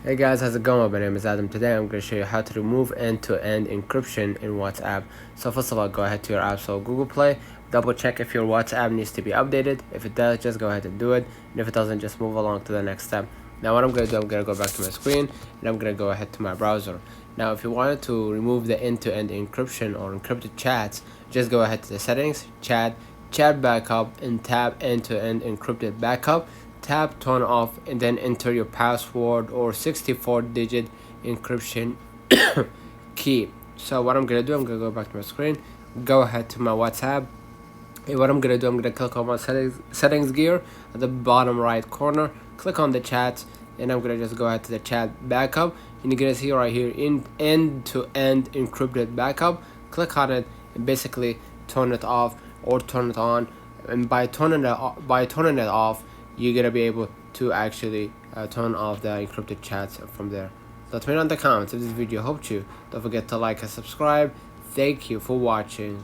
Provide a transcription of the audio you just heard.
Hey guys, how's it going? My name is Adam. Today I'm going to show you how to remove end-to-end encryption in WhatsApp. So first of all, go ahead to your app store, Google Play, double check if your WhatsApp needs to be updated. If it does, just go ahead and do it, and if it doesn't, just move along to the next step. Now what I'm going to do, I'm going to go back to my screen, and I'm going to go ahead to my browser. Now if you wanted to remove the end-to-end encryption or encrypted chats, just go ahead to the settings, chat backup, and tap end-to-end encrypted backup. Tap turn off and then enter your password or 64-digit encryption key. So what I'm gonna do, I'm gonna go back to my screen, go ahead to my WhatsApp, and what I'm gonna do, I'm gonna click on my settings gear at the bottom right corner, click on the chat, and I'm gonna just go ahead to the chat backup, and you're gonna see right here in end-to-end encrypted backup. Click on it and basically turn it off or turn it on, and by turning it off, you're gonna be able to actually turn off the encrypted chats from there. Let me know in the comments if this video helped you. Don't forget to like and subscribe. Thank you for watching.